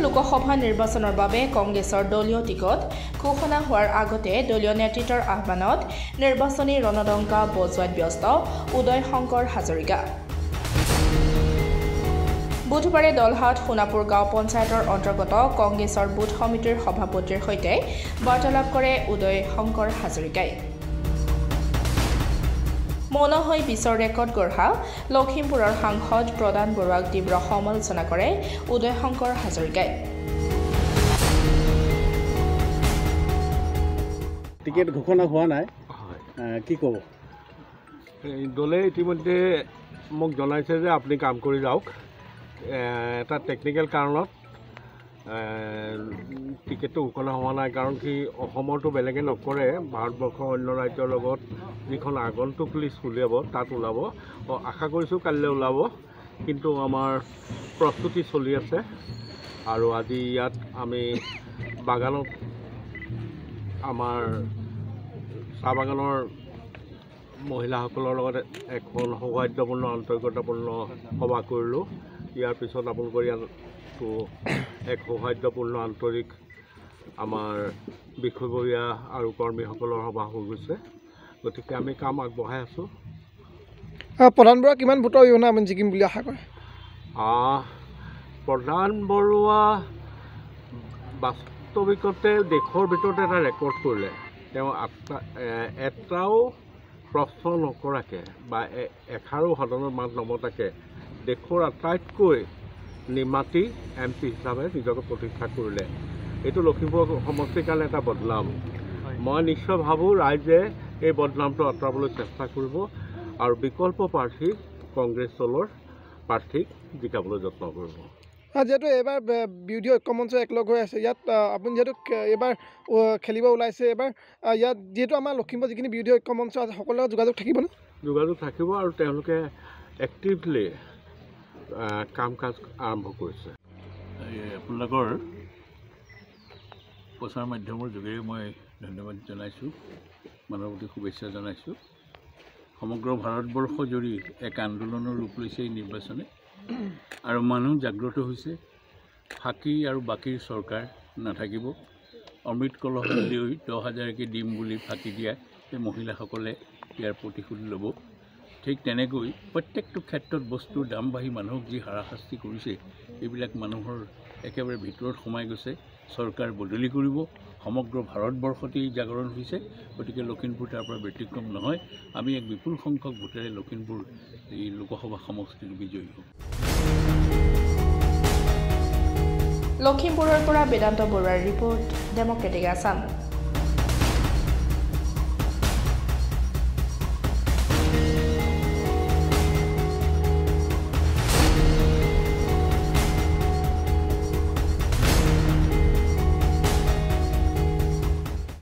লোকসভা নিৰ্বাচনৰ বাবে কংগ্ৰেছৰ দলীয় টিকট ঘোষণা হোৱাৰ আগতে দলীয় নেতৃত্বৰ আহ্বানত নিৰ্বাচনী ৰণদংকা বজোৱাত ব্যস্ত উদয় শংকৰ হাজৰিকা। বুধবাৰে দলহাট সোণাপুৰ গাঁও পঞ্চায়তৰ অন্তৰ্গত কংগ্ৰেছৰ বুথ সমিতিৰ সভাপতিৰ সৈতে বাৰ্তালাপ কৰে উদয় শংকৰ হাজৰিকাই। মৌন হৈ বিশ্বৰ ৰেকৰ্ড গঢ়া লখিমপুৰৰ সাংসদ প্ৰদান বৰুৱাক তীব্ৰ সমালোচনা কৰে উদয় শংকৰ হাজৰিকাই। টিকেট ঘোষণা হোৱা নাই, কি ক'ব? দলে ইতিমধ্যে মোক জনাইছে যে আপুনি কাম কৰি যাওক। এটা টেকনিকেল কাৰণত টিকেটটো ঘোষণা হোৱা নাই, কাৰণ কি অসমৰতো বেলেগে নকৰে, ভাৰতবৰ্ষৰ অন্য ৰাজ্যৰ লগত যিখন আগন্তুক লিষ্ট উলিয়াব তাত ওলাব। আশা কৰিছোঁ কাইলৈ ওলাব, কিন্তু আমাৰ প্ৰস্তুতি চলি আছে। আৰু আজি ইয়াত আমি বাগানত আমাৰ চাহ বাগানৰ মহিলাসকলৰ লগত এখন সৌহাৰ্দ্যপূৰ্ণ আন্তৰিকতাপূৰ্ণ সভা কৰিলোঁ। ইয়াৰ পিছত আপোনালোকৰ ইয়াতো এক সৌহাৰ্দ্যপূৰ্ণ আন্তৰিক আমাৰ বিষয়ববীয়া আৰু কৰ্মীসকলৰ সভা হৈ গৈছে। গতিকে আমি কাম আগবঢ়াই আছোঁ। প্ৰধান বৰুৱা কিমান ভোটৰ অৰিহণা আপুনি জিকিম বুলি আশা কৰে? প্ৰধান বৰুৱা বাস্তৱিকতে দেশৰ ভিতৰতে এটা ৰেকৰ্ড কৰিলে। তেওঁ এটাও প্ৰশ্ন নকৰাকৈ বা এষাৰো সদনত মাত নমতাকৈ দেশৰ আটাইতকৈ নিমাতী MP হিচাপে নিজকে প্ৰতিষ্ঠা কৰিলে। এইটো লখিমপুৰ সমষ্টিৰ কাৰণে এটা বদনাম। মই নিশ্চয় ভাবোঁ ৰাইজে এই বদনামটো আঁতৰাবলৈ চেষ্টা কৰিব আৰু বিকল্প প্ৰাৰ্থী কংগ্ৰেছ দলৰ প্ৰাৰ্থীক জিকাবলৈ যত্ন কৰিব। যিহেতু এইবাৰ বিৰোধী ঐক্যমঞ্চ একলগ হৈ আছে, ইয়াত আপুনি যিহেতু এইবাৰ খেলিব ওলাইছে, এইবাৰ ইয়াত যিহেতু আমাৰ লখিমপুৰ যিখিনি বিৰোধী ঐক্যমঞ্চ আছে সকলোৰে লগত যোগাযোগ থাকিবনে? যোগাযোগ থাকিব আৰু তেওঁলোকে এক্টিভলি কাম কাজ আৰম্ভ কৰিছে। আপোনালোকৰ প্ৰচাৰ মাধ্যমৰ যোগেৰে মই ধন্যবাদ জনাইছোঁ, মানুহৰ প্ৰতি শুভেচ্ছা জনাইছোঁ। সমগ্ৰ ভাৰতবৰ্ষ জুৰি এক আন্দোলনৰ ৰূপ লৈছে এই নিৰ্বাচনে, আৰু মানুহ জাগ্ৰত হৈছে। ফাঁকি আৰু বাকীৰ চৰকাৰ নাথাকিব। অমৃত কলহ লৈ 10,000কে দিম বুলি ফাঁকি দিয়া এই মহিলাসকলে ইয়াৰ প্ৰতিশোধ ল'ব। ঠিক তেনেকৈ প্ৰত্যেকটো ক্ষেত্ৰত বস্তুৰ দাম বাঢ়ি মানুহক যি হাৰাশাস্তি কৰিছে, এইবিলাক মানুহৰ একেবাৰে ভিতৰত সোমাই গৈছে। চৰকাৰ বদলি কৰিব। সমগ্ৰ ভাৰতবৰ্ষতেই জাগৰণ হৈছে। গতিকে লখিমপুৰ তাৰ পৰা ব্যতিক্ৰম নহয়। আমি এক বিপুল সংখ্যক ভোটেৰে লখিমপুৰ এই লোকসভা সমষ্টিত বিজয়ী হ'ম। লখিমপুৰৰ পৰা বেদান্ত বৰুৱাৰ ৰিপৰ্ট, ডেমক্ৰেটিক আছাম।